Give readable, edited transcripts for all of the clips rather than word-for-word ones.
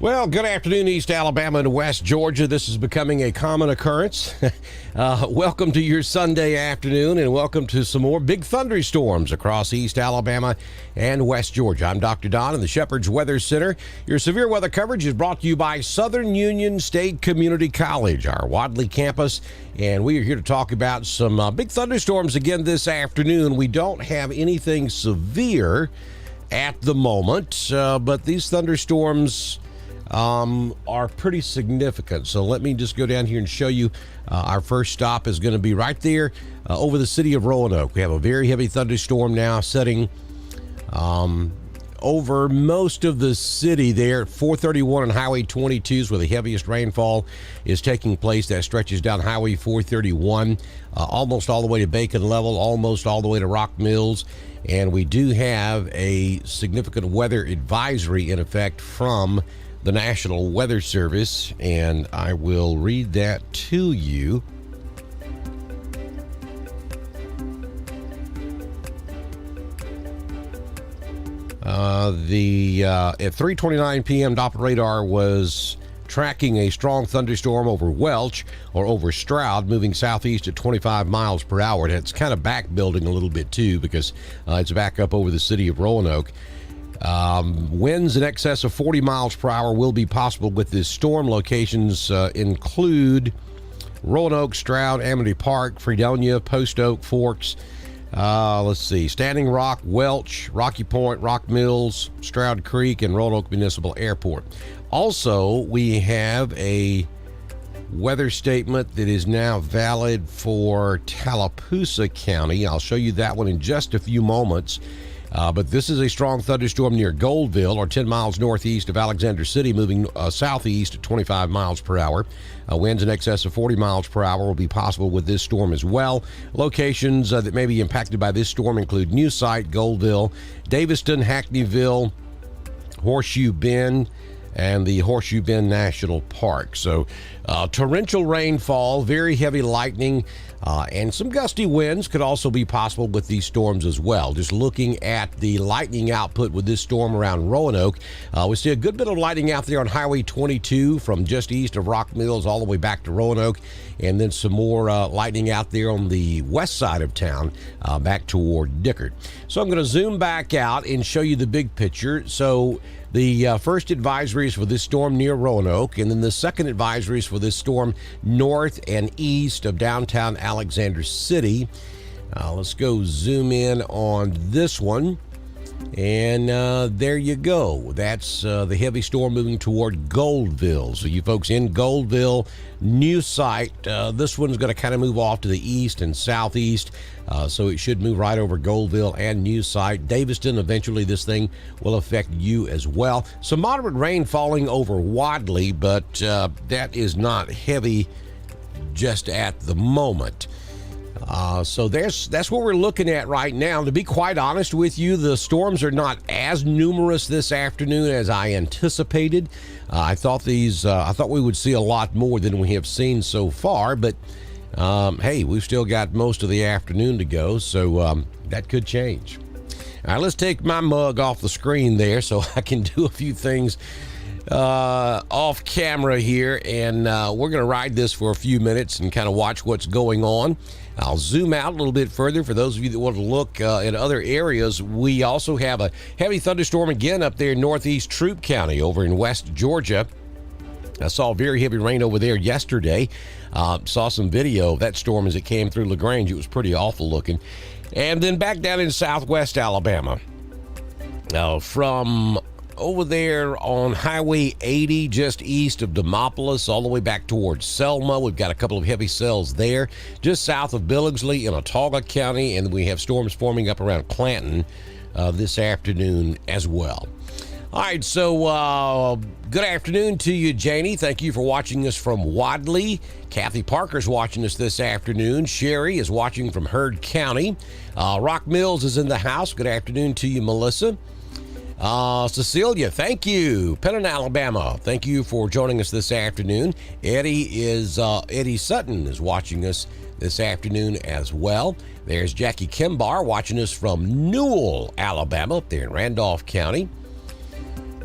Well, good afternoon, East Alabama and West Georgia. This is becoming a common occurrence. Welcome to your Sunday afternoon, and welcome to some more big thunderstorms across East Alabama and West Georgia. I'm Dr. Don in the Shepherd's Weather Center. Your severe weather coverage is brought to you by Southern Union State Community College, our Wadley campus, and we are here to talk about some big thunderstorms again this afternoon. We don't have anything severe at the moment, but these thunderstorms are pretty significant. So let me just go down here and show you. Our first stop is going to be right there over the city of Roanoke. We have a very heavy thunderstorm now setting over most of the city there at 431 on Highway 22 is where the heaviest rainfall is taking place. That stretches down Highway 431 almost all the way to Bacon Level, almost all the way to Rock Mills. And we do have a significant weather advisory in effect from the National Weather Service, and I will read that to you. At 3:29 p.m., Doppler radar was tracking a strong thunderstorm over Welch or over Stroud, moving southeast at 25 miles per hour. And it's kind of back building a little bit too because it's back up over the city of Roanoke. Winds in excess of 40 miles per hour will be possible with this storm. Locations include Roanoke, Stroud, Amity Park, Fredonia, Post Oak, Forks. Let's see, Standing Rock, Welch, Rocky Point, Rock Mills, Stroud Creek, and Roanoke Municipal Airport. Also, we have a weather statement that is now valid for Tallapoosa County. I'll show you that one in just a few moments. But this is a strong thunderstorm near Goldville, or 10 miles northeast of Alexander City, moving southeast at 25 miles per hour. Winds in excess of 40 miles per hour will be possible with this storm as well. Locations that may be impacted by this storm include New Site, Goldville, Daviston, Hackneyville, Horseshoe Bend, and the Horseshoe Bend National Park. So torrential rainfall, very heavy lightning, and some gusty winds could also be possible with these storms as well. Just looking at the lightning output with this storm around Roanoke, we see a good bit of lightning out there on Highway 22 from just east of Rock Mills all the way back to Roanoke, and then some more lightning out there on the west side of town back toward Dickard. So I'm going to zoom back out and show you the big picture. So the first advisory is for this storm near Roanoke, and then the second advisory is for this storm north and east of downtown Alexander City. Let's go zoom in on this one. And there you go. That's the heavy storm moving toward Goldville. So you folks in Goldville, New Site, this one's going to kind of move off to the east and southeast. So it should move right over Goldville and New Site. Daviston, eventually this thing will affect you as well. Some moderate rain falling over Wadley, but that is not heavy just at the moment. So that's what we're looking at right now. To be quite honest with you, the storms are not as numerous this afternoon as I anticipated. I thought we would see a lot more than we have seen so far, but hey, we've still got most of the afternoon to go, so that could change. All right, let's take my mug off the screen there so I can do a few things off camera here, and we're going to ride this for a few minutes and kind of watch what's going on. I'll zoom out a little bit further for those of you that want to look at other areas. We also have a heavy thunderstorm again up there in northeast Troup County over in West Georgia. I saw very heavy rain over there yesterday. Saw some video of that storm as it came through LaGrange. It was pretty awful looking. And then back down in southwest Alabama, from over there on Highway 80, just east of Demopolis, all the way back towards Selma. We've got a couple of heavy cells there, just south of Billingsley in Autauga County, and we have storms forming up around Clanton this afternoon as well. All right, so good afternoon to you, Janie. Thank you for watching us from Wadley. Kathy Parker's watching us this afternoon. Sherry is watching from Heard County. Rock Mills is in the house. Good afternoon to you, Melissa. Cecilia, thank you. Pennant, Alabama, thank you for joining us this afternoon. Eddie Sutton is watching us this afternoon as well. There's Jackie Kimbar watching us from Newell, Alabama, up there in Randolph County.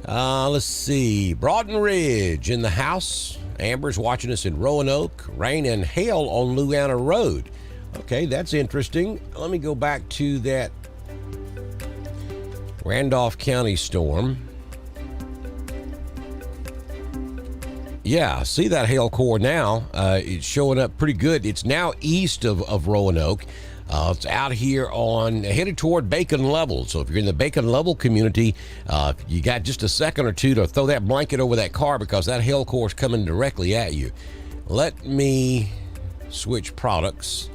Let's see. Broughton Ridge in the house. Amber's watching us in Roanoke. Rain and hail on Louanna Road. Okay, that's interesting. Let me go back to that Randolph County storm. Yeah, see that hail core now. It's showing up pretty good. It's now east of Roanoke. It's out here headed toward Bacon Level. So if you're in the Bacon Level community, you got just a second or two to throw that blanket over that car because that hail core is coming directly at you. Let me switch products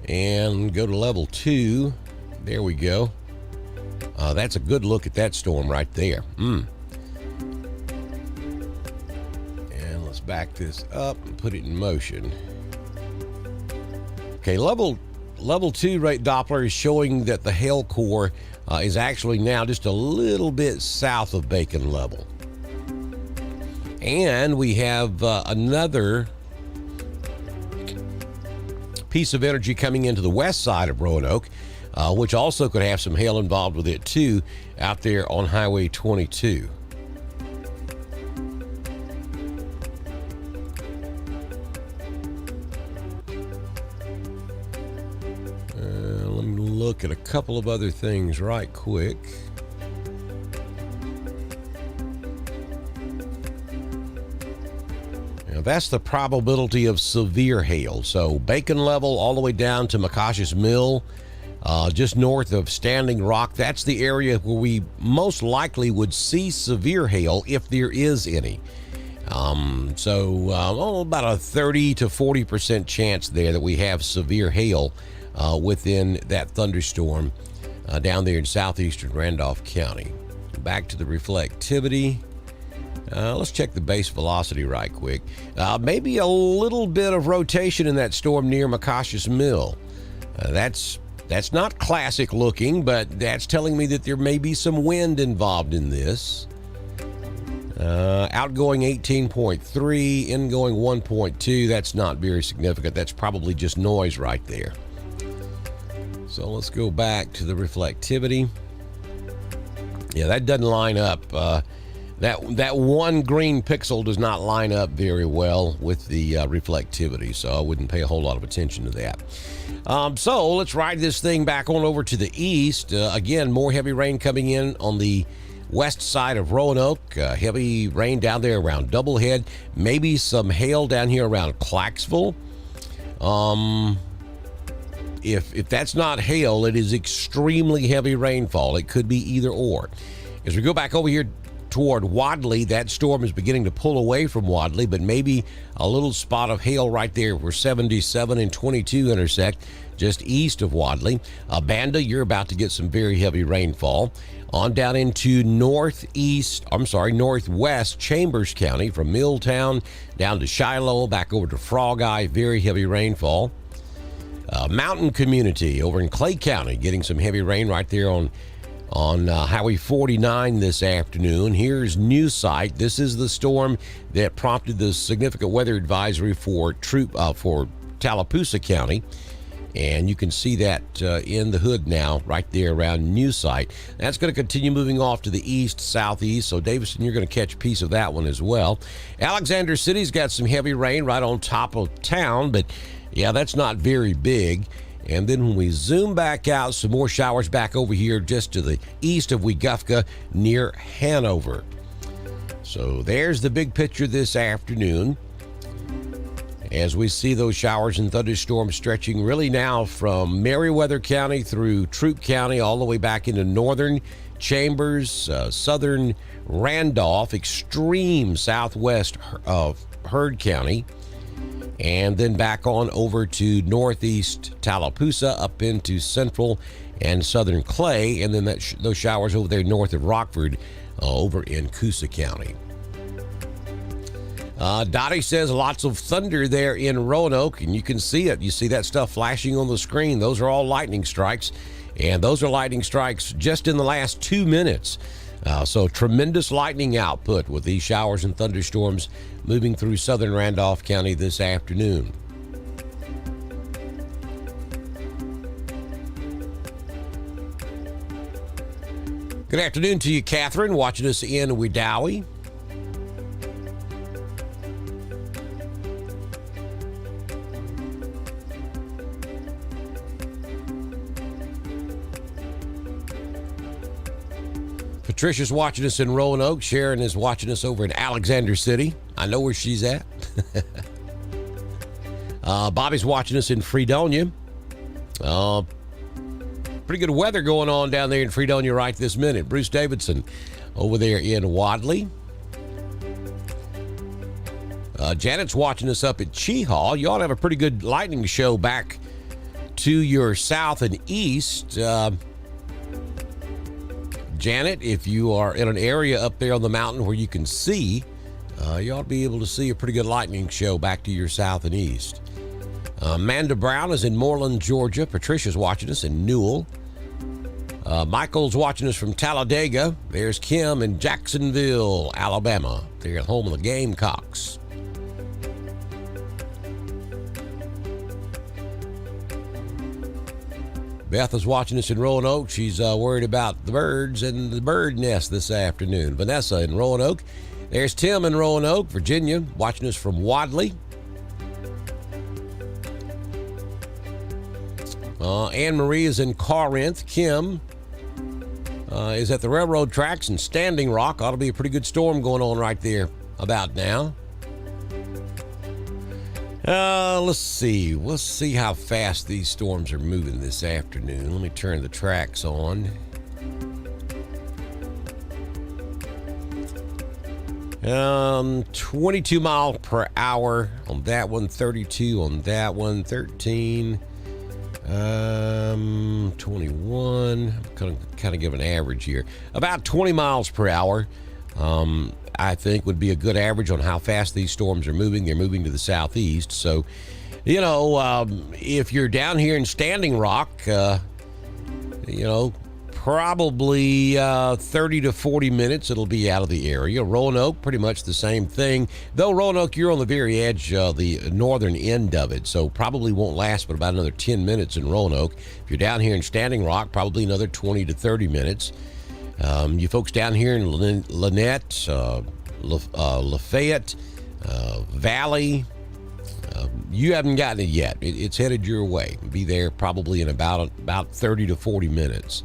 and go to level 2. There we go. That's a good look at that storm right there. And let's back this up and put it in motion. Okay, level 2 rate Doppler is showing that the hail core is actually now just a little bit south of Bacon Level. And we have another piece of energy coming into the west side of Roanoke, which also could have some hail involved with it too, out there on Highway 22. Let me look at a couple of other things right quick. Now that's the probability of severe hail. So Bacon Level all the way down to McCosh's Mill, just north of Standing Rock. That's the area where we most likely would see severe hail if there is any. About a 30 to 40% chance there that we have severe hail within that thunderstorm down there in southeastern Randolph County. Back to the reflectivity. Let's check the base velocity right quick. Maybe a little bit of rotation in that storm near McCosh's Mill. That's not classic looking, but that's telling me that there may be some wind involved in this. Outgoing 18.3, ingoing 1.2. That's not very significant. That's probably just noise right there. So let's go back to the reflectivity. Yeah, that doesn't line up. That one green pixel does not line up very well with the reflectivity, so I wouldn't pay a whole lot of attention to that. So let's ride this thing back on over to the east. Again, more heavy rain coming in on the west side of Roanoke. Heavy rain down there around Doublehead. Maybe some hail down here around Clarksville. If that's not hail, it is extremely heavy rainfall. It could be either or. As we go back over here toward Wadley, that storm is beginning to pull away from Wadley, but maybe a little spot of hail right there where 77 and 22 intersect, just east of Wadley. Banda, you're about to get some very heavy rainfall. On down into northwest Chambers County, from Milltown down to Shiloh, back over to Frog Eye, very heavy rainfall. Mountain Community over in Clay County, getting some heavy rain right there on Highway 49 this afternoon. Here's New Site. This is the storm that prompted the significant weather advisory for Tallapoosa County. And you can see that in the hood now, right there around New Site. That's going to continue moving off to the east, southeast. So, Davison, you're going to catch a piece of that one as well. Alexander City's got some heavy rain right on top of town, but yeah, that's not very big. And then when we zoom back out, some more showers back over here just to the east of Weguffka near Hanover. So there's the big picture this afternoon as we see those showers and thunderstorms stretching really now from Meriwether County through Troup County all the way back into northern Chambers, southern Randolph, extreme southwest of Heard County, and then back on over to northeast Tallapoosa up into central and southern Clay, and then those showers over there north of Rockford over in Coosa County. Dottie says lots of thunder there in Roanoke, and you can see it. You see that stuff flashing on the screen. Those are all lightning strikes, and those are lightning strikes just in the last 2 minutes. So tremendous lightning output with these showers and thunderstorms moving through southern Randolph County this afternoon. Good afternoon to you, Catherine, watching us in Wedowee. Patricia's watching us in Roanoke. Sharon is watching us over in Alexander City. I know where she's at. Bobby's watching us in Fredonia. Pretty good weather going on down there in Fredonia right this minute. Bruce Davidson over there in Wadley. Janet's watching us up at Cheehaw. You ought to have a pretty good lightning show back to your south and east. Janet, if you are in an area up there on the mountain where you can see, you ought to be able to see a pretty good lightning show back to your south and east. Amanda Brown is in Moreland, Georgia. Patricia's watching us in Newell. Michael's watching us from Talladega. There's Kim in Jacksonville, Alabama. They're at home of the Gamecocks. Beth is watching us in Roanoke. She's worried about the birds and the bird nest this afternoon. Vanessa in Roanoke. There's Tim in Roanoke, Virginia, watching us from Wadley. Anne Marie is in Corinth. Kim is at the railroad tracks in Standing Rock. Ought to be a pretty good storm going on right there about now. Let's see. We'll see how fast these storms are moving this afternoon. Let me turn the tracks on. 22 miles per hour on that one, 32 on that one, 13, 21. I'm kind of give an average here. About 20 miles per hour. I think would be a good average on how fast these storms are moving. They're moving to the southeast. So, if you're down here in Standing Rock, probably 30 to 40 minutes it'll be out of the area. Roanoke, pretty much the same thing. Though Roanoke, you're on the very edge, the northern end of it, so probably won't last but about another 10 minutes in Roanoke. If you're down here in Standing Rock, probably another 20 to 30 minutes. You folks down here in Lynette, Lafayette, Valley, you haven't gotten it yet. It's headed your way. Be there probably in about 30 to 40 minutes.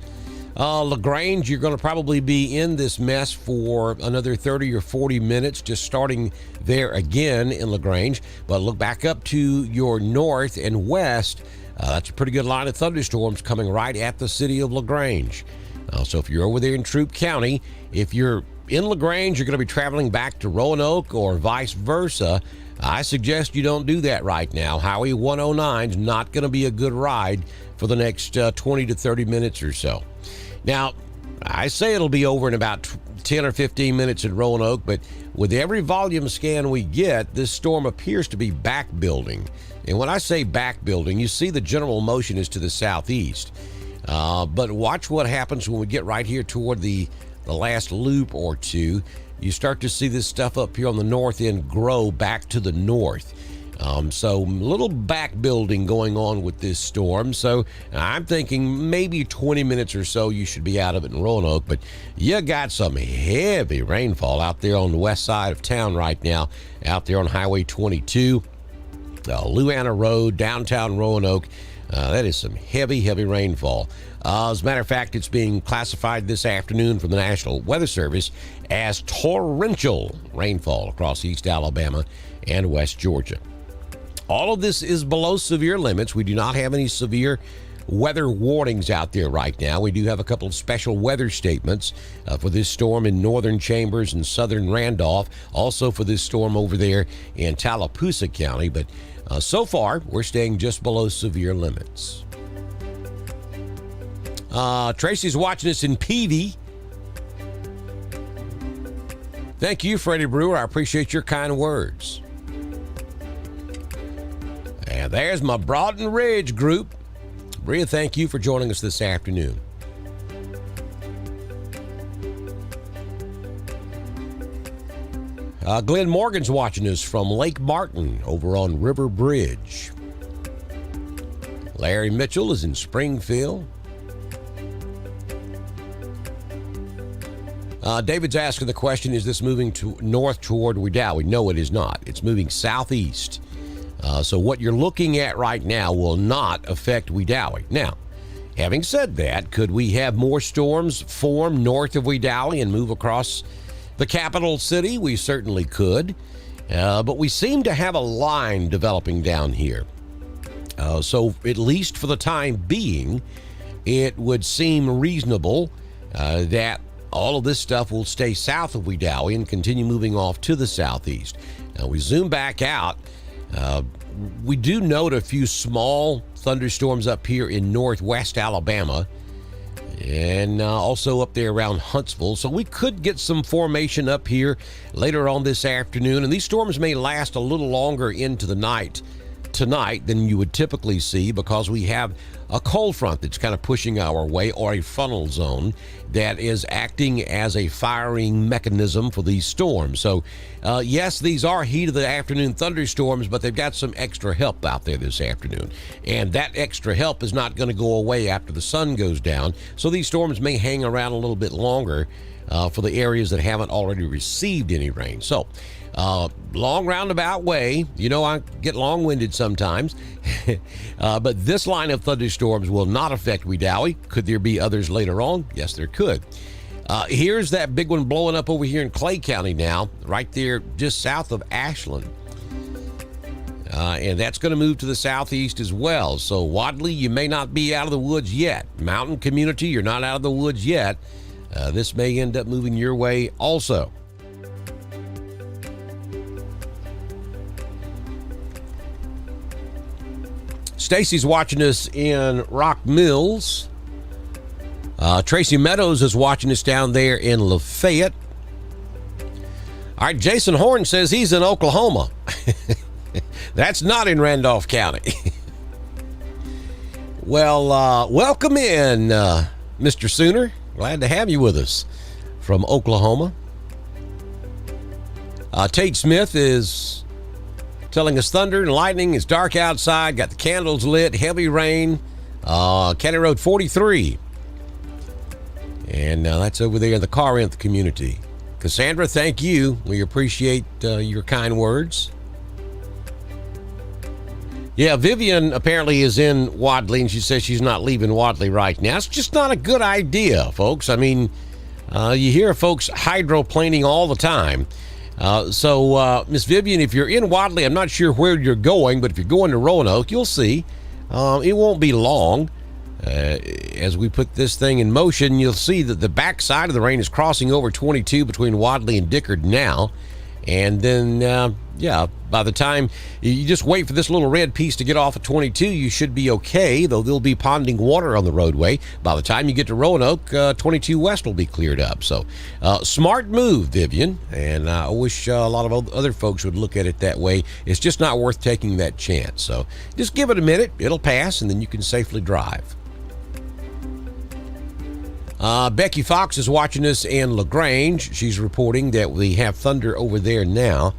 LaGrange, you're going to probably be in this mess for another 30 or 40 minutes, just starting there again in LaGrange. But look back up to your north and west. That's a pretty good line of thunderstorms coming right at the city of LaGrange. So if you're over there in Troup County, if you're in LaGrange, you're going to be traveling back to Roanoke or vice versa. I suggest you don't do that right now. Highway 109 is not going to be a good ride for the next 20 to 30 minutes or so. Now, I say it'll be over in about 10 or 15 minutes in Roanoke, but with every volume scan we get, this storm appears to be back building. And when I say back building, you see the general motion is to the southeast. But watch what happens when we get right here toward the last loop or two. You start to see this stuff up here on the north end grow back to the north. So a little back building going on with this storm. So I'm thinking maybe 20 minutes or so you should be out of it in Roanoke. But you got some heavy rainfall out there on the west side of town right now, out there on Highway 22, Louanna Road, downtown Roanoke. That is some heavy rainfall. As a matter of fact, it's being classified this afternoon from the National Weather Service as torrential rainfall across East Alabama and West Georgia. All of this is below severe limits. We do not have any severe weather warnings out there right now. We do have a couple of special weather statements for this storm in northern Chambers and southern Randolph, also for this storm over there in Tallapoosa County, but so far we're staying just below severe limits. Tracy's watching us in Peavey. Thank you, Freddie Brewer. I appreciate your kind words. And there's my Broughton Ridge group. Bria, thank you for joining us this afternoon. Glenn Morgan's watching us from Lake Martin over on River Bridge. Larry Mitchell is in Springfield. David's asking the question, is this moving to north toward Wedowee? No, it is not. It's moving southeast. So what you're looking at right now will not affect Wedowee. Now, having said that, could we have more storms form north of Wedowee and move across the capital city? We certainly could. But we seem to have a line developing down here. So at least for the time being, it would seem reasonable that all of this stuff will stay south of Wedowee and continue moving off to the southeast. Now we zoom back out. We do note a few small thunderstorms up here in northwest Alabama and also up there around Huntsville. So we could get some formation up here later on this afternoon. And these storms may last a little longer into the night tonight than you would typically see because we have a cold front that's kind of pushing our way, or a frontal zone that is acting as a firing mechanism for these storms. So yes, these are heat of the afternoon thunderstorms, but they've got some extra help out there this afternoon, and that extra help is not going to go away after the sun goes down. So these storms may hang around a little bit longer for the areas that haven't already received any rain. So long roundabout way. You know, I get long-winded sometimes. But this line of thunderstorms will not affect Wedowee. Could there be others later on? Yes, there could. Here's that big one blowing up over here in Clay County now, right there just south of Ashland. And that's going to move to the southeast as well. So Wadley, you may not be out of the woods yet. Mountain community, you're not out of the woods yet. This may end up moving your way also. Stacy's watching us in Rock Mills. Tracy Meadows is watching us down there in Lafayette. All right, Jason Horn says he's in Oklahoma. That's not in Randolph County. Well, welcome in, Mr. Sooner. Glad to have you with us from Oklahoma. Tate Smith is telling us thunder and lightning. It's dark outside. Got the candles lit. Heavy rain. County Road 43. And that's over there in the Corinth community. Cassandra, thank you. We appreciate your kind words. Yeah, Vivian apparently is in Wadley, and she says she's not leaving Wadley right now. It's just not a good idea, folks. I mean, you hear folks hydroplaning all the time. So Miss Vivian, if you're in Wadley, I'm not sure where you're going, but if you're going to Roanoke, you'll see. It won't be long. As we put this thing in motion, you'll see that the back side of the rain is crossing over 22 between Wadley and Dickard now. And then, by the time you just wait for this little red piece to get off of 22, you should be okay, though there'll be ponding water on the roadway. By the time you get to Roanoke, 22 West will be cleared up. So, smart move, Vivian. And I wish a lot of other folks would look at it that way. It's just not worth taking that chance. So, just give it a minute. It'll pass, and then you can safely drive. Becky Fox is watching us in LaGrange. She's reporting that we have thunder over there now.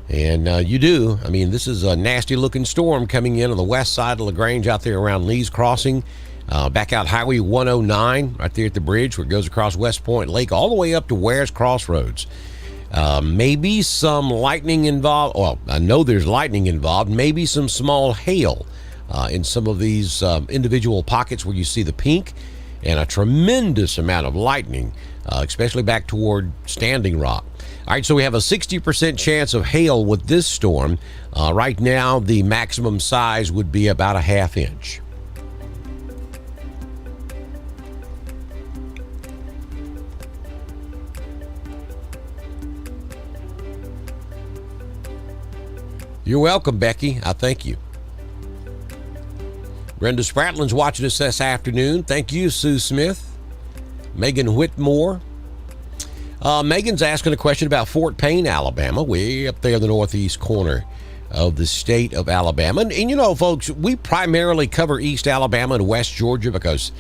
And you do. I mean, this is a nasty-looking storm coming in on the west side of LaGrange out there around Lee's Crossing. Back out Highway 109 right there at the bridge where it goes across West Point Lake all the way up to Ware's Crossroads. Maybe some lightning involved. Well, I know there's lightning involved. Maybe some small hail in some of these individual pockets where you see the pink. And a tremendous amount of lightning, especially back toward Standing Rock. All right, so we have a 60% chance of hail with this storm. Right now, the maximum size would be about a ½ inch. You're welcome, Becky. I thank you. Brenda Spratlin's watching us this afternoon. Thank you, Sue Smith. Megan Whitmore. Megan's asking a question about Fort Payne, Alabama, way up there in the northeast corner of the state of Alabama. And you know, folks, we primarily cover East Alabama and West Georgia because,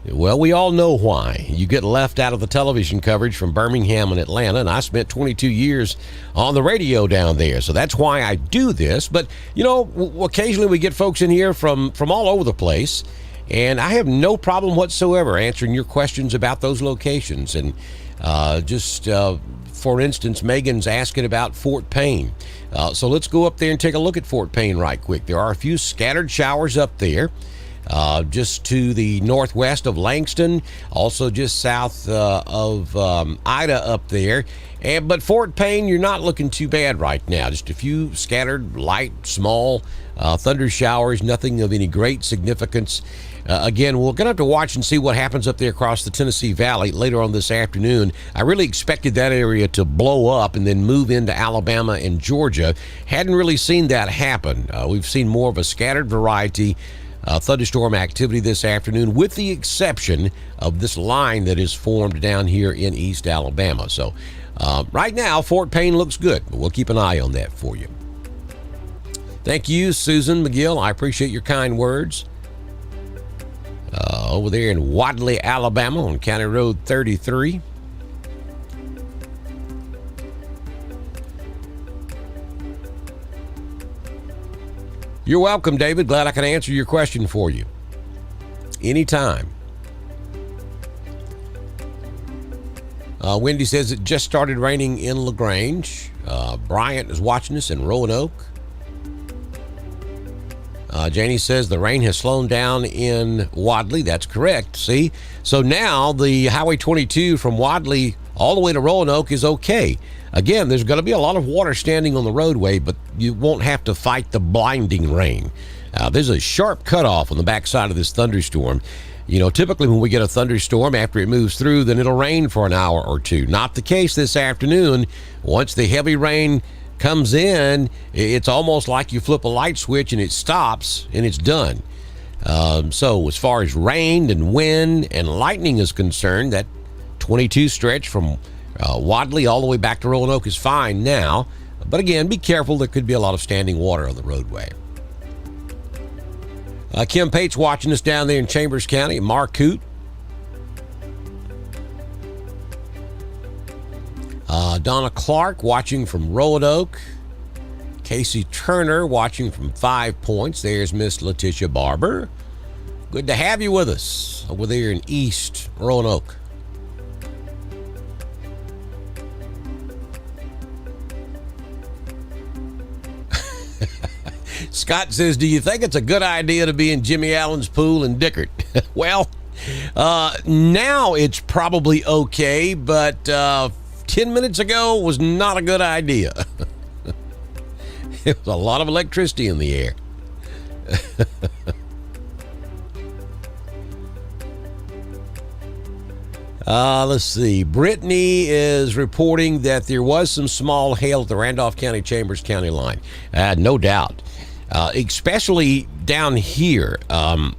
well, we all know why. You get left out of the television coverage from Birmingham and Atlanta, and I spent 22 years on the radio down there, so that's why I do this. But, you know, occasionally we get folks in here from all over the place, And I have no problem whatsoever answering your questions about those locations. And for instance, Megan's asking about Fort Payne. So let's go up there and take a look at Fort Payne right quick. There are a few scattered showers up there. Just to the northwest of Langston, also just south of Ida up there. But Fort Payne, you're not looking too bad right now. Just a few scattered, light, small thunder showers, nothing of any great significance. Again, we're going to have to watch and see what happens up there across the Tennessee Valley later on this afternoon. I really expected that area to blow up and then move into Alabama and Georgia. Hadn't really seen that happen. We've seen more of a scattered variety thunderstorm activity this afternoon, with the exception of this line that is formed down here in East Alabama. So right now, Fort Payne looks good, but we'll keep an eye on that for you. Thank you, Susan McGill. I appreciate your kind words. Over there in Wadley, Alabama on County Road 33. You're welcome, David. Glad I can answer your question for you. Anytime. Wendy says it just started raining in LaGrange. Bryant is watching us in Roanoke. Janie says the rain has slowed down in Wadley. That's correct. See? So now the Highway 22 from Wadley all the way to Roanoke is okay. Again, there's going to be a lot of water standing on the roadway, but you won't have to fight the blinding rain. There's a sharp cutoff on the backside of this thunderstorm. You know, typically when we get a thunderstorm, after it moves through, then it'll rain for an hour or two. Not the case this afternoon. Once the heavy rain comes in, it's almost like you flip a light switch and it stops and it's done. So as far as rain and wind and lightning is concerned, that 22 stretch from Wadley all the way back to Roanoke is fine now. But again, be careful. There could be a lot of standing water on the roadway. Kim Pate's watching us down there in Chambers County, Marcoot. Donna Clark watching from Roanoke. Casey Turner watching from 5 Points. There's Miss Letitia Barber. Good to have you with us over there in East Roanoke. Scott says, do you think it's a good idea to be in Jimmy Allen's pool in Dickert? Well, now it's probably okay, but 10 minutes ago was not a good idea. There was a lot of electricity in the air. Let's see. Brittany is reporting that there was some small hail at the Randolph County Chambers County line. No doubt. Especially down here. Let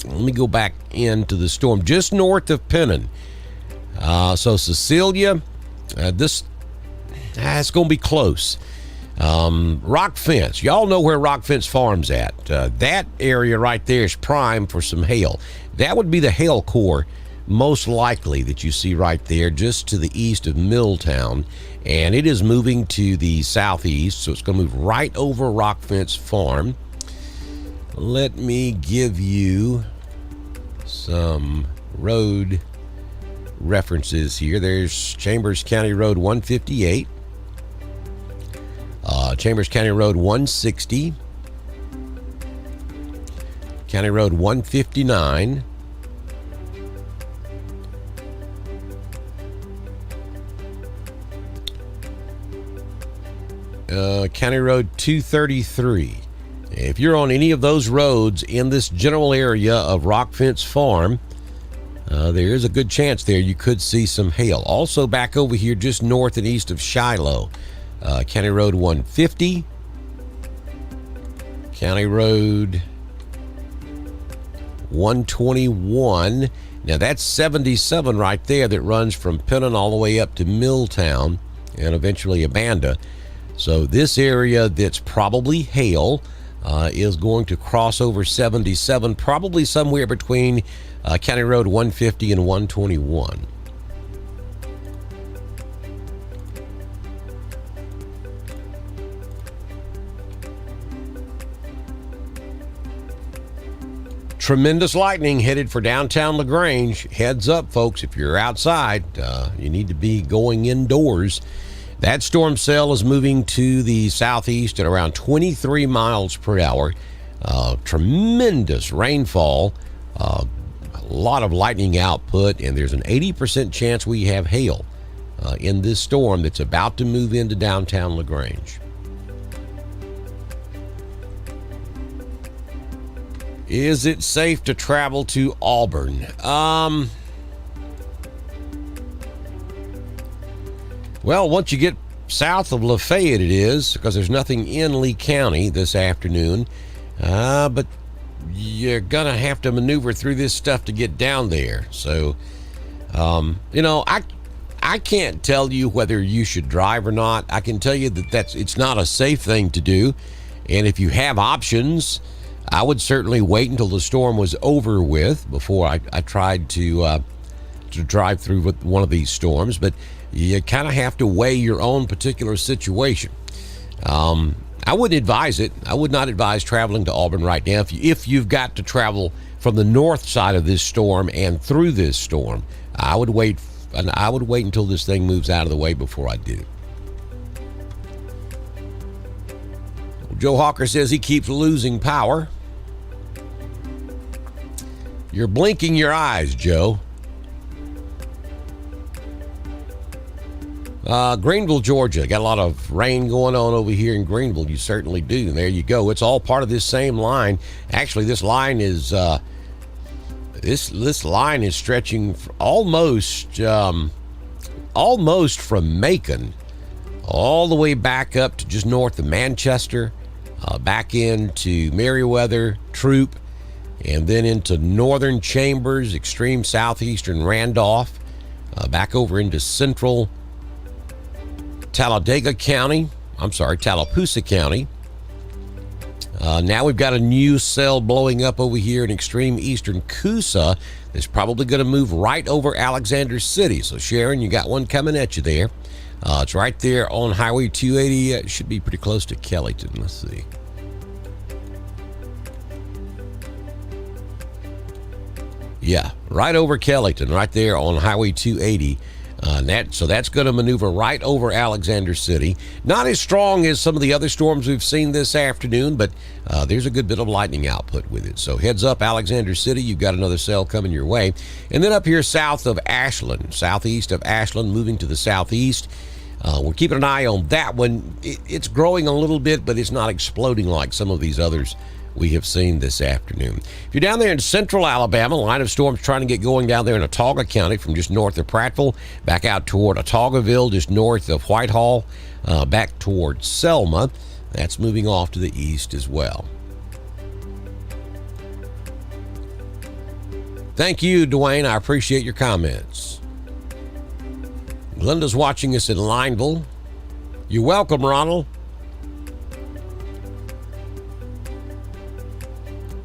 me go back into the storm just north of Pennon. So Cecilia, it's going to be close. Rock Fence. Y'all know where Rock Fence Farm's at. That area right there is prime for some hail. That would be the hail core most likely that you see right there just to the east of Milltown, and it is moving to the southeast, so it's going to move right over Rock Fence Farm. Let me give you some road references here. There's Chambers County Road 158, Chambers County Road 160, County Road 159, County Road 233. If you're on any of those roads in this general area of Rock Fence Farm, there is a good chance there you could see some hail. Also back over here just north and east of Shiloh, County Road 150, County Road 121. Now that's 77 right there that runs from Pennon all the way up to Milltown and eventually Abanda. So this area that's probably hail is going to cross over 77, probably somewhere between County Road 150 and 121. tremendous lightning headed for downtown LaGrange. Heads up, folks, if you're outside, you need to be going indoors. That storm cell is moving to the southeast at around 23 miles per hour. Tremendous rainfall, a lot of lightning output, and there's an 80% chance we have hail in this storm that's about to move into downtown LaGrange. Is it safe to travel to Auburn? Well, once you get south of Lafayette, it is, because there's nothing in Lee County this afternoon. But you're going to have to maneuver through this stuff to get down there. So, I can't tell you whether you should drive or not. I can tell you that it's not a safe thing to do. And if you have options, I would certainly wait until the storm was over with before I tried to drive through with one of these storms. But you kind of have to weigh your own particular situation. I wouldn't advise it. I would not advise traveling to Auburn right now. If you've got to travel from the north side of this storm and through this storm, I would wait until this thing moves out of the way before I do. Joe Hawker says he keeps losing power. You're blinking your eyes, Joe. Greenville, Georgia. Got a lot of rain going on over here in Greenville. You certainly do. And there you go. It's all part of this same line. Actually, this line is this line is stretching almost from Macon all the way back up to just north of Manchester, back into Meriwether, Troop, and then into northern Chambers, extreme southeastern Randolph, back over into central Tallapoosa County. Now we've got a new cell blowing up over here in extreme eastern Coosa that's probably going to move right over Alexander City. So Sharon, you got one coming at you there. It's right there on Highway 280. It should be pretty close to Kellyton. Let's see. Yeah, right over Kellyton, right there on Highway 280. So that's going to maneuver right over Alexander City. Not as strong as some of the other storms we've seen this afternoon, but there's a good bit of lightning output with it. So heads up, Alexander City, you've got another cell coming your way. And then up here south of Ashland, southeast of Ashland, moving to the southeast. We're keeping an eye on that one. It's growing a little bit, but it's not exploding like some of these others we have seen this afternoon. If you're down there in central Alabama, line of storms trying to get going down there in Autauga County from just north of Prattville back out toward Autaugaville, just north of Whitehall, back towards Selma. That's moving off to the east as well. Thank you, Dwayne. I appreciate your comments. Glenda's watching us in Lineville. You're welcome, Ronald.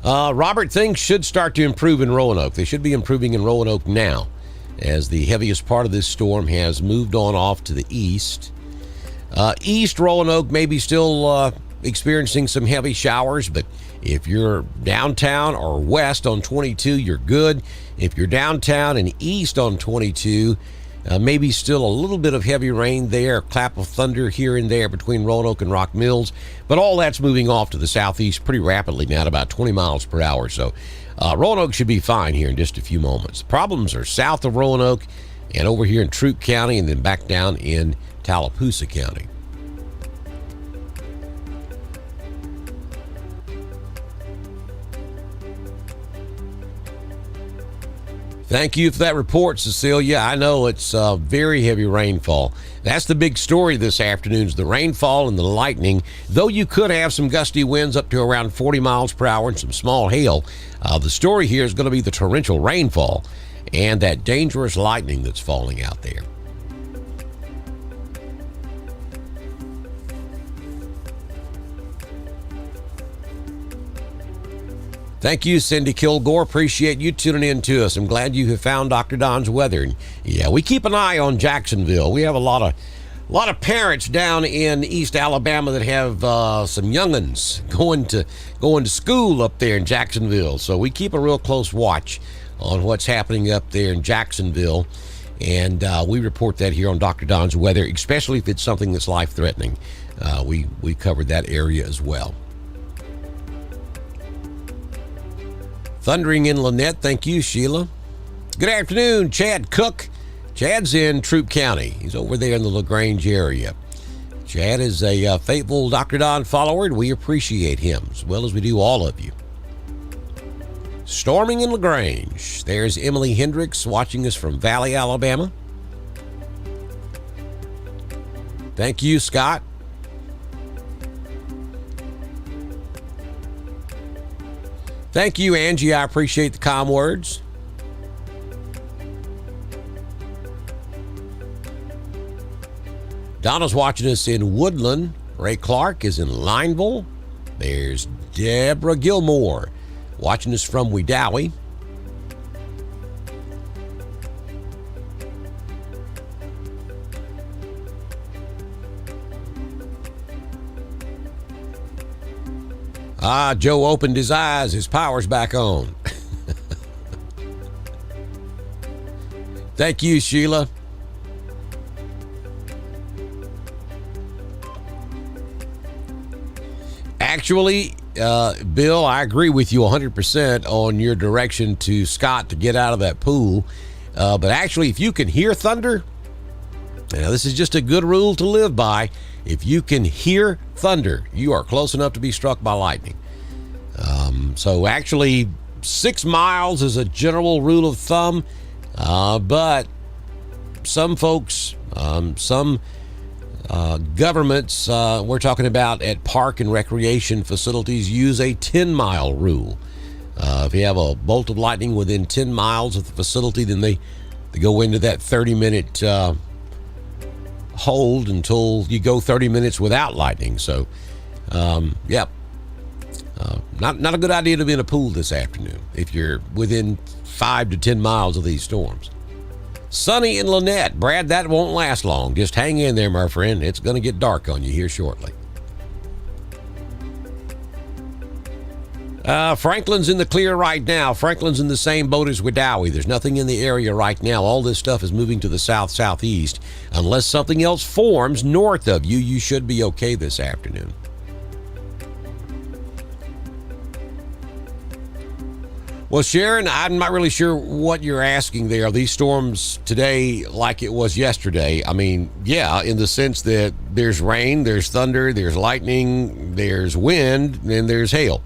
Robert, things should start to improve in Roanoke. They should be improving in Roanoke now, as the heaviest part of this storm has moved on off to the east. East Roanoke may be still experiencing some heavy showers, but if you're downtown or west on 22, you're good. If you're downtown and east on 22, maybe still a little bit of heavy rain there, a clap of thunder here and there between Roanoke and Rock Mills, but all that's moving off to the southeast pretty rapidly now at about 20 miles per hour. So Roanoke should be fine here in just a few moments. Problems are south of Roanoke and over here in Troup County and then back down in Tallapoosa County. Thank you for that report, Cecilia. I know it's very heavy rainfall. That's the big story this afternoon is the rainfall and the lightning. Though you could have some gusty winds up to around 40 miles per hour and some small hail, the story here is going to be the torrential rainfall and that dangerous lightning that's falling out there. Thank you, Cindy Kilgore. Appreciate you tuning in to us. I'm glad you have found Dr. Don's weather. And yeah, we keep an eye on Jacksonville. We have a lot A lot of parents down in East Alabama that have some young'uns going to school up there in Jacksonville. So we keep a real close watch on what's happening up there in Jacksonville. And we report that here on Dr. Don's Weather, especially if it's something that's life-threatening. We covered that area as well. Thundering in Lynette. Thank you, Sheila. Good afternoon, Chad Cook. Chad's in Troup County. He's over there in the LaGrange area. Chad is a faithful Dr. Don follower, and we appreciate him as well as we do all of you. Storming in LaGrange. There's Emily Hendricks watching us from Valley, Alabama. Thank you, Scott. Thank you, Angie. I appreciate the calm words. Donna's watching us in Woodland. Ray Clark is in Lineville. There's Deborah Gilmore watching us from Wedowee. Joe opened his eyes. His power's back on. Thank you, Sheila. Actually, Bill, I agree with you 100% on your direction to Scott to get out of that pool. But actually, if you can hear thunder, now this is just a good rule to live by. If you can hear thunder, you are close enough to be struck by lightning. So actually, 6 miles is a general rule of thumb. But some folks, some governments, we're talking about at park and recreation facilities, use a 10-mile rule. If you have a bolt of lightning within 10 miles of the facility, then they go into that 30-minute hold until you go 30 minutes without lightning. So, yep. Not a good idea to be in a pool this afternoon if you're within 5 to 10 miles of these storms. Sunny in Lynette. Brad, that won't last long. Just hang in there, my friend. It's going to get dark on you here shortly. Franklin's in the clear right now. Franklin's in the same boat as Wedowee. There's nothing in the area right now. All this stuff is moving to the south-southeast. Unless something else forms north of you, you should be okay this afternoon. Well, Sharon, I'm not really sure what you're asking there. Are these storms today like it was yesterday? I mean, yeah, in the sense that there's rain, there's thunder, there's lightning, there's wind, and there's hail.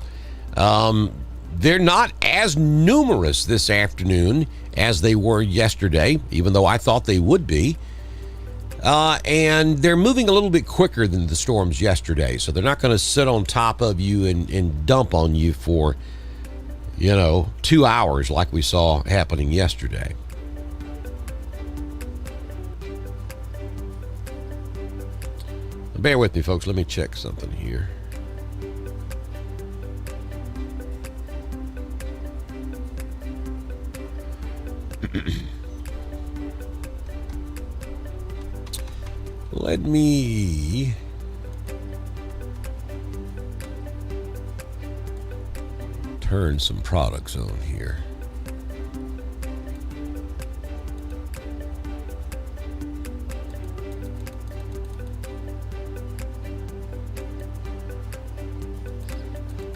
They're not as numerous this afternoon as they were yesterday, even though I thought they would be. And they're moving a little bit quicker than the storms yesterday, so they're not going to sit on top of you and dump on you for 2 hours like we saw happening yesterday. Bear with me, folks. Let me check something here. Let me turn some products on here.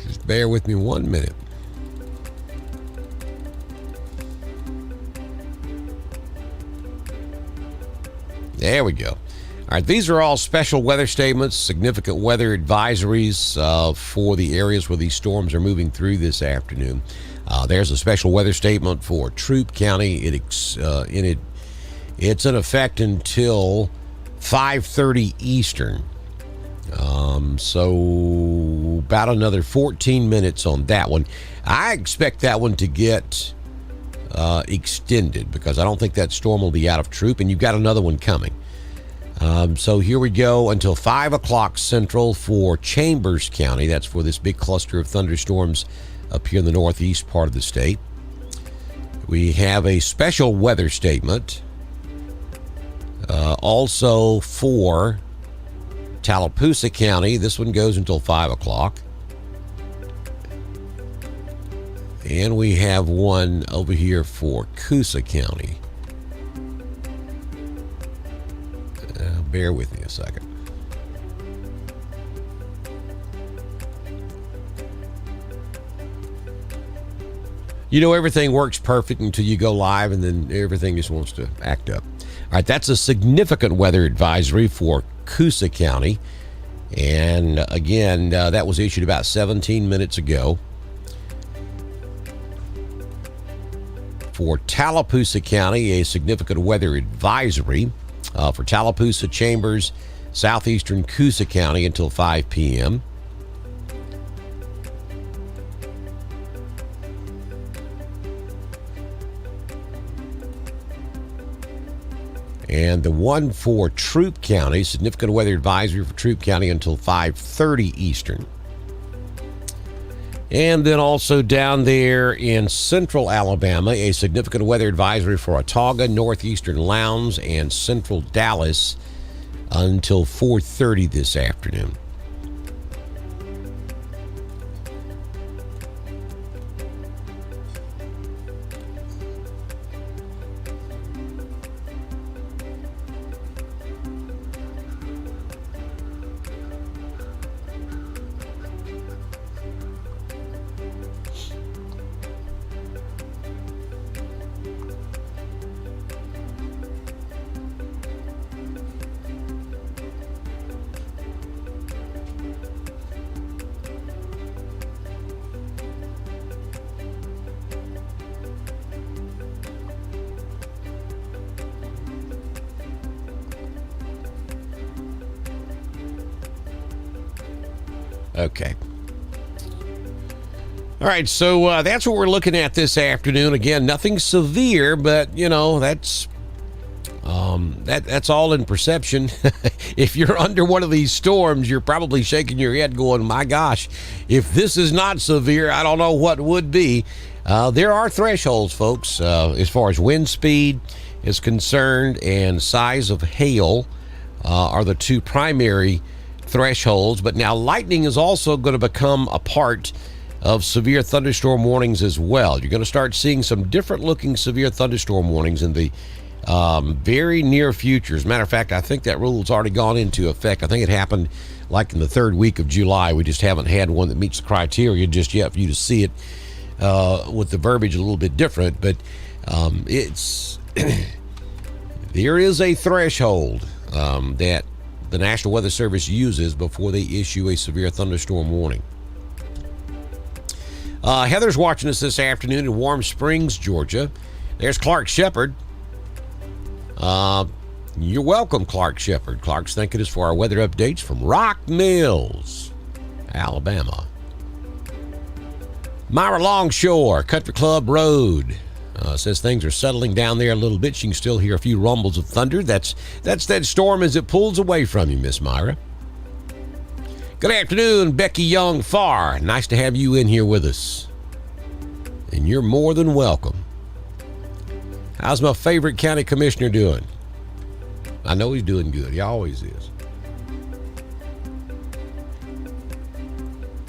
Just bear with me 1 minute. There we go. All right, these are all special weather statements, significant weather advisories for the areas where these storms are moving through this afternoon. There's a special weather statement for Troup County. It's in effect until 5:30 Eastern. So about another 14 minutes on that one. I expect that one to get extended because I don't think that storm will be out of Troup, and you've got another one coming. So here we go until 5 o'clock Central for Chambers County. That's for this big cluster of thunderstorms up here in the northeast part of the state. We have a special weather statement Also for Tallapoosa County, this one goes until 5 o'clock. And we have one over here for Coosa County. Bear with me a second. You know, everything works perfect until you go live, and then everything just wants to act up. All right, that's a significant weather advisory for Coosa County. And again, that was issued about 17 minutes ago. For Tallapoosa County, a significant weather advisory for Tallapoosa, Chambers, southeastern Coosa County until 5 p.m. And the one for Troup County, significant weather advisory for Troup County until 5:30 Eastern. And then also down there in central Alabama, a significant weather advisory for Autauga, northeastern Lowndes, and central Dallas until 4:30 this afternoon. Okay. All right, so that's what we're looking at this afternoon. Again, nothing severe, but you know that's all in perception. If you're under one of these storms, you're probably shaking your head, going, "My gosh, if this is not severe, I don't know what would be." There are thresholds, folks, as far as wind speed is concerned, and size of hail are the two primary thresholds. But now lightning is also going to become a part of severe thunderstorm warnings as well. You're going to start seeing some different looking severe thunderstorm warnings in the very near future. As a matter of fact, I think that rule has already gone into effect. I think it happened like in the third week of July. We just haven't had one that meets the criteria just yet for you to see it with the verbiage a little bit different. But it's there is a threshold that the National Weather Service uses before they issue a severe thunderstorm warning. Heather's watching us this afternoon in Warm Springs, Georgia. There's Clark Shepard. You're welcome, Clark Shepard. Clark's thanking us for our weather updates from Rock Mills, Alabama. Myra Longshore, Country Club Road. Says things are settling down there a little bit. She can still hear a few rumbles of thunder. That's that storm as it pulls away from you, Miss Myra. Good afternoon, Becky Young Farr. Nice to have you in here with us. And you're more than welcome. How's my favorite county commissioner doing? I know he's doing good. He always is.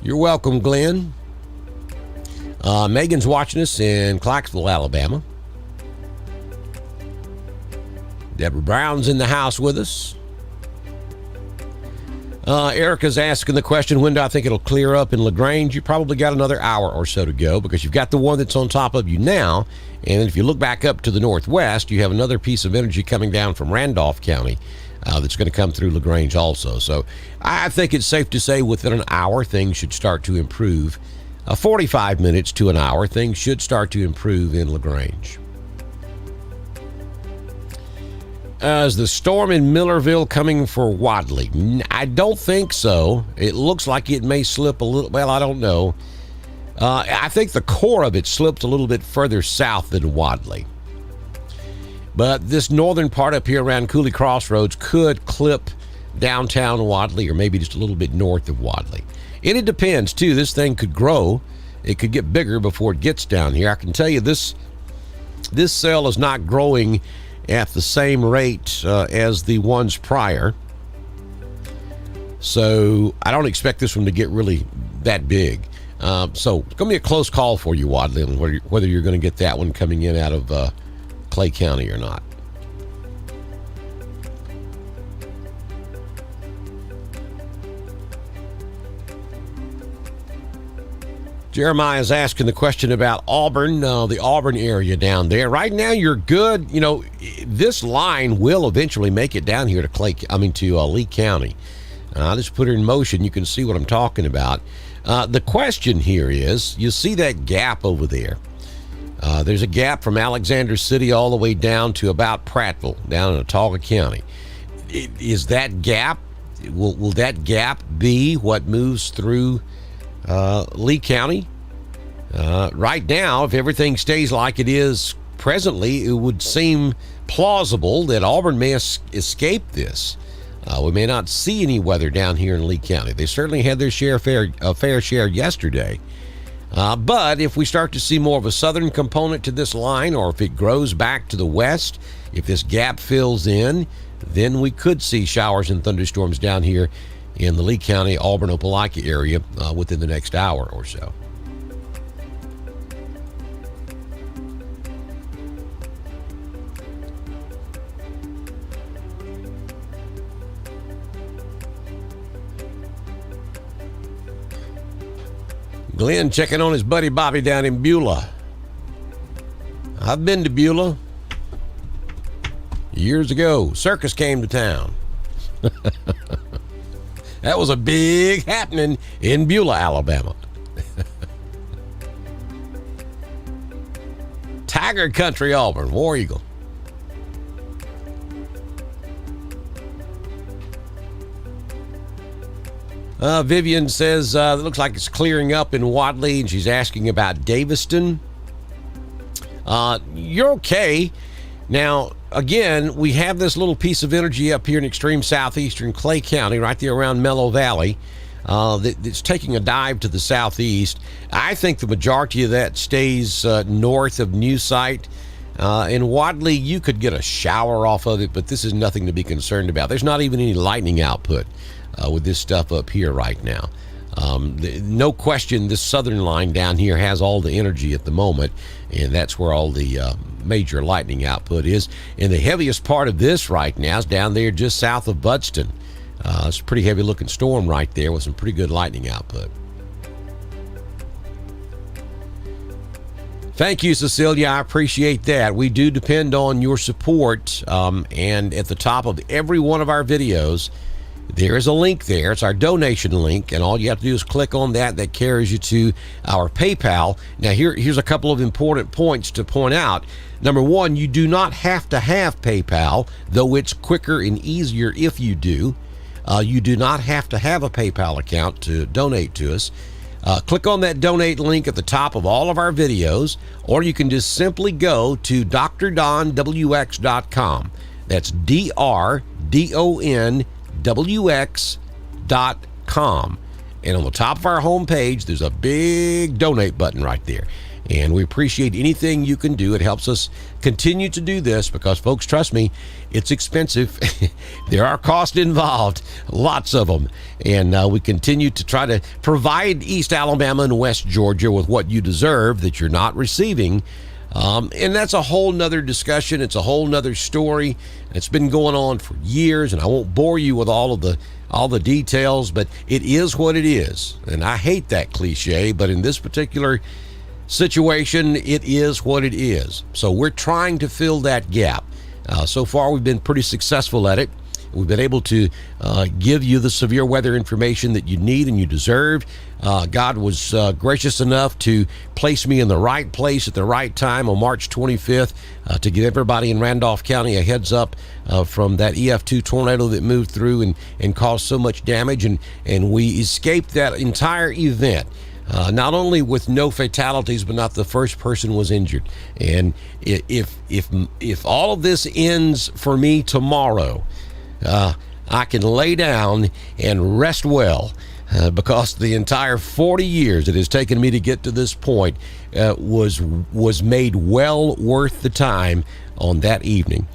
You're welcome, Glenn. Megan's watching us in Clarksville, Alabama. Deborah Brown's in the house with us. Erica's asking the question, when do I think it'll clear up in LaGrange? You probably got another hour or so to go, because you've got the one that's on top of you now. And if you look back up to the northwest, you have another piece of energy coming down from Randolph County that's going to come through LaGrange also. So I think it's safe to say within an hour, things should start to improve. 45 minutes to an hour, things should start to improve in LaGrange. Is the storm in Millerville coming for Wadley? I don't think so. It looks like it may slip a little. Well, I don't know. I think the core of it slipped a little bit further south than Wadley. But this northern part up here around Cooley Crossroads could clip downtown Wadley, or maybe just a little bit north of Wadley. And it depends, too. This thing could grow. It could get bigger before it gets down here. I can tell you this cell is not growing at the same rate as the ones prior. So I don't expect this one to get really that big. So it's going to be a close call for you, Wadley, on whether you're going to get that one coming in out of Clay County or not. Jeremiah is asking the question about Auburn, the Auburn area down there. Right now, you're good. You know, this line will eventually make it down here to Lee County. I'll just put it in motion. You can see what I'm talking about. The question here is, you see that gap over there. There's a gap from Alexander City all the way down to about Prattville, down in Autauga County. Is that gap, will that gap be what moves through Lee County? Right now, if everything stays like it is presently, it would seem plausible that Auburn may escape this. We may not see any weather down here in Lee County. They certainly had their fair share yesterday. But if we start to see more of a southern component to this line, or if it grows back to the west, if this gap fills in, then we could see showers and thunderstorms down here in the Lee County, Auburn, Opelika area within the next hour or so. Glenn checking on his buddy Bobby down in Beulah. I've been to Beulah years ago. Circus came to town. That was a big happening in Beulah, Alabama. Tiger Country, Auburn, War Eagle. Vivian says it looks like it's clearing up in Wadley, and she's asking about Daviston. You're okay. Now, again, we have this little piece of energy up here in extreme southeastern Clay County, right there around Mellow Valley, that's taking a dive to the southeast. I think the majority of that stays north of New Site. In Wadley, you could get a shower off of it, but this is nothing to be concerned about. There's not even any lightning output with this stuff up here right now. No question, this southern line down here has all the energy at the moment, and that's where all the major lightning output is. And the heaviest part of this right now is down there just south of Budston. It's a pretty heavy looking storm right there with some pretty good lightning output. Thank you, Cecilia. I appreciate that. We do depend on your support, and at the top of every one of our videos, there is a link there. It's our donation link, and all you have to do is click on that. That carries you to our PayPal. Now, here's a couple of important points to point out. Number one, you do not have to have PayPal, though it's quicker and easier if you do. You do not have to have a PayPal account to donate to us. Click on that donate link at the top of all of our videos, or you can just simply go to drdonwx.com. That's DRDONWX.com. And on the top of our homepage, there's a big donate button right there. And we appreciate anything you can do. It helps us continue to do this because, folks, trust me, it's expensive. There are costs involved, lots of them. And we continue to try to provide East Alabama and West Georgia with what you deserve that you're not receiving. And that's a whole nother discussion. It's a whole nother story. It's been going on for years, and I won't bore you with all the details, but it is what it is. And I hate that cliche, but in this particular situation, it is what it is. So we're trying to fill that gap. So far, we've been pretty successful at it. We've been able to give you the severe weather information that you need and you deserve. God was gracious enough to place me in the right place at the right time on March 25th to give everybody in Randolph County a heads up from that EF2 tornado that moved through and caused so much damage. And we escaped that entire event. Not only with no fatalities, but not the first person was injured. And if all of this ends for me tomorrow, I can lay down and rest well because the entire 40 years it has taken me to get to this point was made well worth the time on that evening.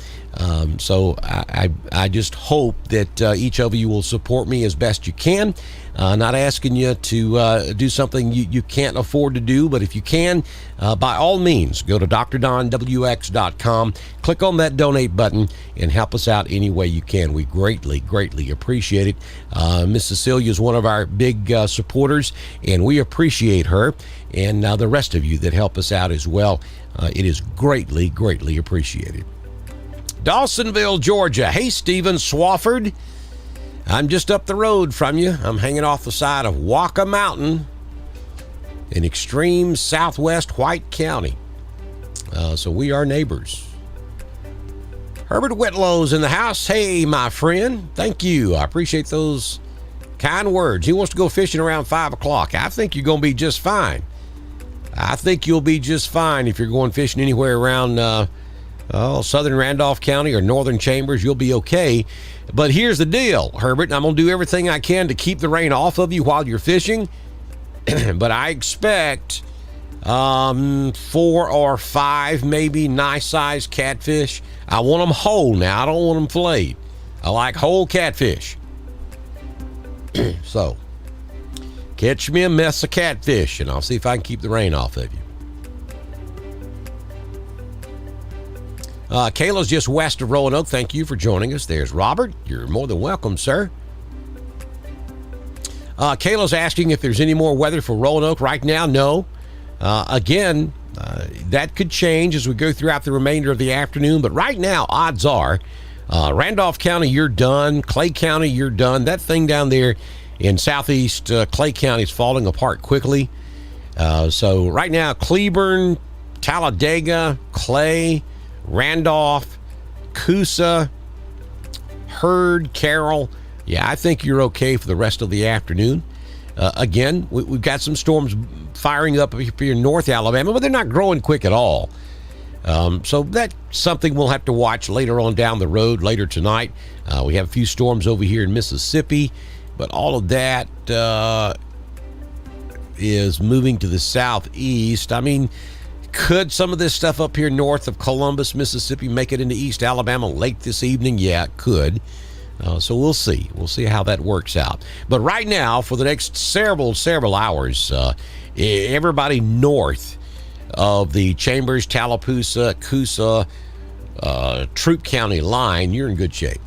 So I just hope that each of you will support me as best you can. Not asking you to do something you can't afford to do, but if you can, by all means, go to drdonwx.com, click on that donate button, and help us out any way you can. We greatly, greatly appreciate it. Miss Cecilia is one of our big supporters, and we appreciate her, and the rest of you that help us out as well. It is greatly, greatly appreciated. Dawsonville, Georgia. Hey, Stephen Swafford. I'm just up the road from you. I'm hanging off the side of Waka Mountain in extreme southwest White County. So we are neighbors. Herbert Whitlow's in the house. Hey, my friend. Thank you. I appreciate those kind words. He wants to go fishing around 5 o'clock. I think you're going to be just fine. I think you'll be just fine if you're going fishing anywhere around southern Randolph County or northern Chambers. You'll be okay. But here's the deal, Herbert. I'm going to do everything I can to keep the rain off of you while you're fishing. But I expect 4 or 5 maybe nice-sized catfish. I want them whole now. I don't want them filleted. I like whole catfish. So, catch me a mess of catfish, and I'll see if I can keep the rain off of you. Kayla's just west of Roanoke. Thank you for joining us. There's Robert. You're more than welcome, sir. Kayla's asking if there's any more weather for Roanoke right now. No. Again, that could change as we go throughout the remainder of the afternoon. But right now, odds are, Randolph County, you're done. Clay County, you're done. That thing down there in southeast Clay County is falling apart quickly. So right now, Cleburne, Talladega, Clay, Randolph, Coosa, Hurd, Carroll. Yeah, I think you're okay for the rest of the afternoon. Again, we've got some storms firing up here in North Alabama, but they're not growing quick at all. So that's something we'll have to watch later on down the road, later tonight. We have a few storms over here in Mississippi, but all of that is moving to the southeast. I mean, could some of this stuff up here north of Columbus, Mississippi, make it into East Alabama late this evening? Yeah, it could. So we'll see. We'll see how that works out. But right now, for the next several hours, everybody north of the Chambers, Tallapoosa, Coosa, Troup County line, you're in good shape.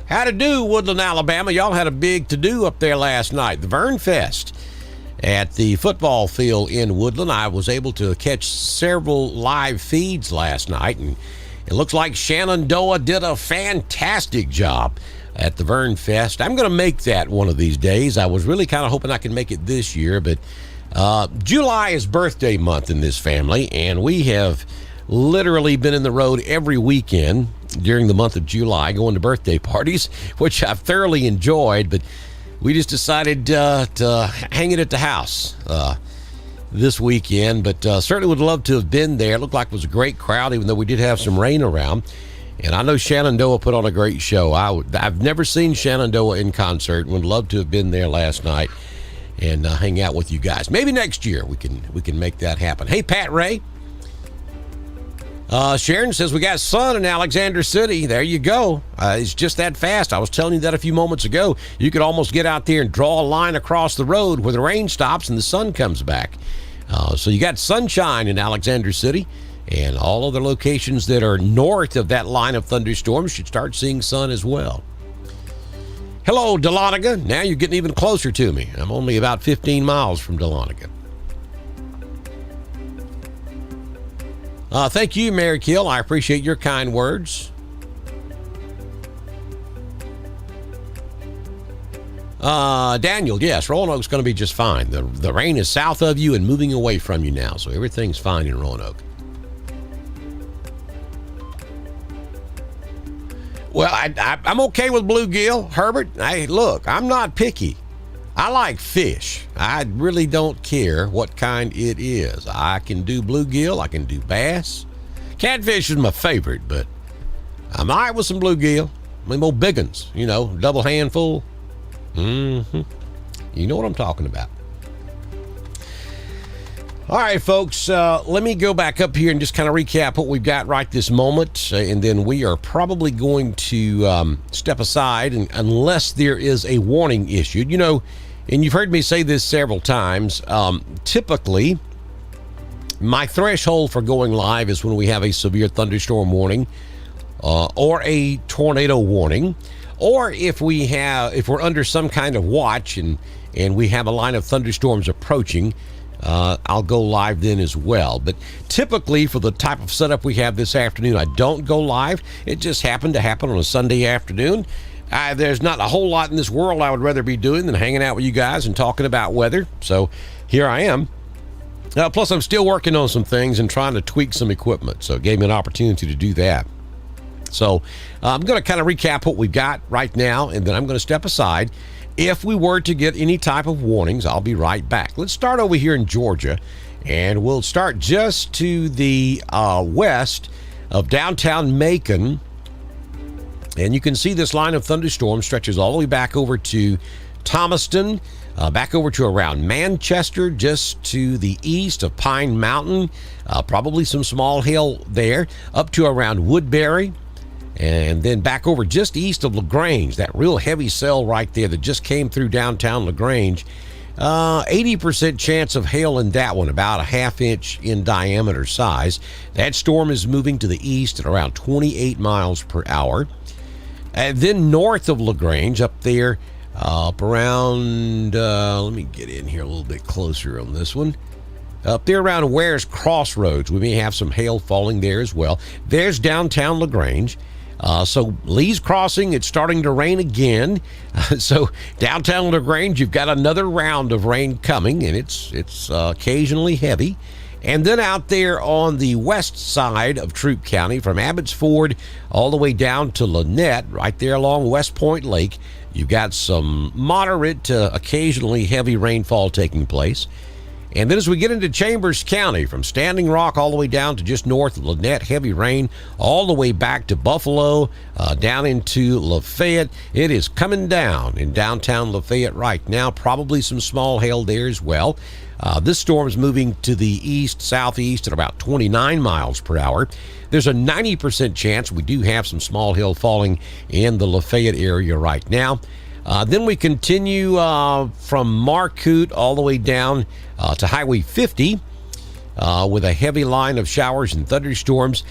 How to do, Woodland, Alabama? Y'all had a big to-do up there last night. The Vern Fest at the football field in Woodland. I was able to catch several live feeds last night, and it looks like Shenandoah did a fantastic job at the Vern Fest. I'm going to make that one of these days. I was really kind of hoping I could make it this year, but July is birthday month in this family, and we have literally been in the road every weekend during the month of July going to birthday parties, which I've thoroughly enjoyed, but we just decided to hang it at the house this weekend, but certainly would love to have been there. It looked like it was a great crowd, even though we did have some rain around. And I know Shenandoah put on a great show. I've never seen Shenandoah in concert. Would love to have been there last night and hang out with you guys. Maybe next year we can make that happen. Hey, Pat Ray. Sharon says we got sun in Alexander City. There you go. It's just that fast. I was telling you that a few moments ago. You could almost get out there and draw a line across the road where the rain stops and the sun comes back. So you got sunshine in Alexander City, and all other locations that are north of that line of thunderstorms should start seeing sun as well. Hello, Dahlonega. Now you're getting even closer to me. I'm only about 15 miles from Dahlonega. Thank you, Mary Kill. I appreciate your kind words. Daniel, yes, Roanoke's going to be just fine. The rain is south of you and moving away from you now, so everything's fine in Roanoke. Well, I'm okay with bluegill, Herbert. Hey, look, I'm not picky. I like fish. I really don't care what kind it is. I can do bluegill. I can do bass. Catfish is my favorite, but I'm all right with some bluegill. I mean, more big ones, double handful. You know what I'm talking about. All right, folks, let me go back up here and just kind of recap what we've got right this moment, and then we are probably going to step aside unless there is a warning issued. You know, and you've heard me say this several times, typically my threshold for going live is when we have a severe thunderstorm warning or a tornado warning, or if we're under some kind of watch and we have a line of thunderstorms approaching. I'll go live then as well. But typically for the type of setup we have this afternoon, I don't go live. It just happened to happen on a Sunday afternoon. There's not a whole lot in this world I would rather be doing than hanging out with you guys and talking about weather. So here I am. Plus, I'm still working on some things and trying to tweak some equipment. So it gave me an opportunity to do that. So I'm going to kind of recap what we've got right now, and then I'm going to step aside. If we were to get any type of warnings, I'll be right back. Let's start over here in Georgia, and we'll start just to the west of downtown Macon. And you can see this line of thunderstorms stretches all the way back over to Thomaston, back over to around Manchester, just to the east of Pine Mountain. Probably some small hail there, up to around Woodbury. And then back over just east of LaGrange, that real heavy cell right there that just came through downtown LaGrange. 80% chance of hail in that one, about a half-inch in diameter size. That storm is moving to the east at around 28 miles per hour. And then north of LaGrange, up there, up around, let me get in here a little bit closer on this one. Up there around Ware's Crossroads, we may have some hail falling there as well. There's downtown LaGrange. So Lee's Crossing, it's starting to rain again. So downtown LaGrange, you've got another round of rain coming, and it's occasionally heavy. And then out there on the west side of Troup County, from Abbots Ford all the way down to Lynette, right there along West Point Lake, you've got some moderate to occasionally heavy rainfall taking place. And then as we get into Chambers County, from Standing Rock all the way down to just north of Lynette, heavy rain all the way back to Buffalo, down into Lafayette. It is coming down in downtown Lafayette right now. Probably some small hail there as well. This storm is moving to the east-southeast at about 29 miles per hour. There's a 90% chance we do have some small hail falling in the Lafayette area right now. Then we continue from Marcoot all the way down to Highway 50 with a heavy line of showers and thunderstorms,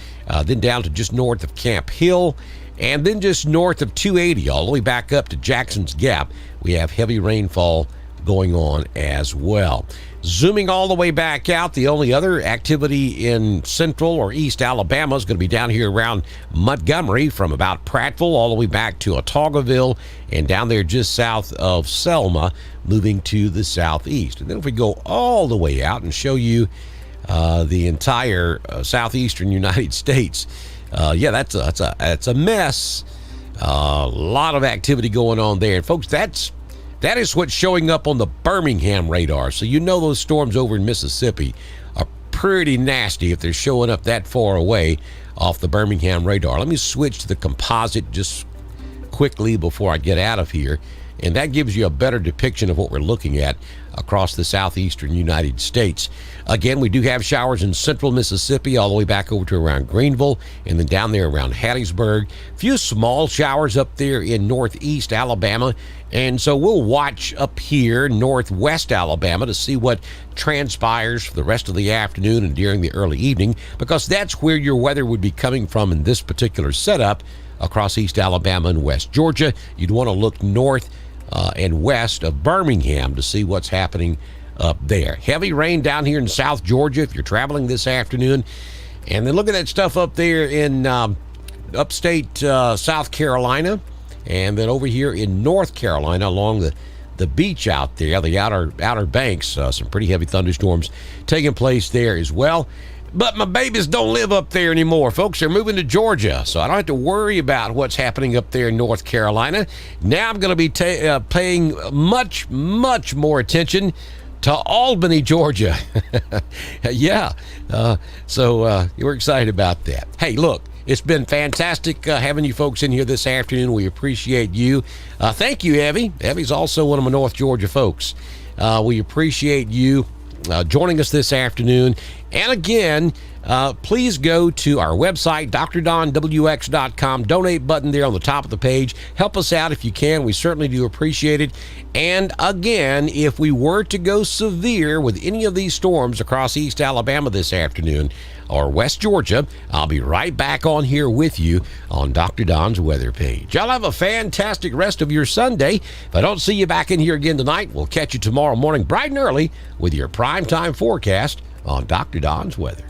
then down to just north of Camp Hill, and then just north of 280 all the way back up to Jackson's Gap. We have heavy rainfall going on as well. Zooming all the way back out, the only other activity in central or east Alabama is going to be down here around Montgomery, from about Prattville all the way back to Otaugaville, and down there just south of Selma, moving to the southeast. And then if we go all the way out and show you the entire southeastern United States, yeah, that's a mess. A lot of activity going on there. And folks, that is what's showing up on the Birmingham radar. So you know those storms over in Mississippi are pretty nasty if they're showing up that far away off the Birmingham radar. Let me switch to the composite just quickly before I get out of here. And that gives you a better depiction of what we're looking at across the southeastern United States. Again, we do have showers in central Mississippi all the way back over to around Greenville, and then down there around Hattiesburg. A few small showers up there in northeast Alabama. And so we'll watch up here northwest Alabama to see what transpires for the rest of the afternoon and during the early evening, because that's where your weather would be coming from in this particular setup across east Alabama and west Georgia. You'd want to look north and west of Birmingham to see what's happening up there. Heavy rain down here in South Georgia if you're traveling this afternoon. And then look at that stuff up there in upstate South Carolina. And then over here in North Carolina along the beach out there, the outer banks, some pretty heavy thunderstorms taking place there as well. But my babies don't live up there anymore, folks. They're moving to Georgia, so I don't have to worry about what's happening up there in North Carolina. Now I'm going to be paying much, much more attention to Albany, Georgia. Yeah, so we're excited about that. Hey, look, it's been fantastic having you folks in here this afternoon. We appreciate you. Thank you, Evie. Evie's also one of my North Georgia folks. We appreciate you joining us this afternoon. And again, please go to our website, drdonwx.com. Donate button there on the top of the page. Help us out if you can. We certainly do appreciate it. And again, if we were to go severe with any of these storms across East Alabama this afternoon or West Georgia, I'll be right back on here with you on Dr. Don's weather page. Y'all have a fantastic rest of your Sunday. If I don't see you back in here again tonight, we'll catch you tomorrow morning bright and early with your primetime forecast on Dr. Don's weather.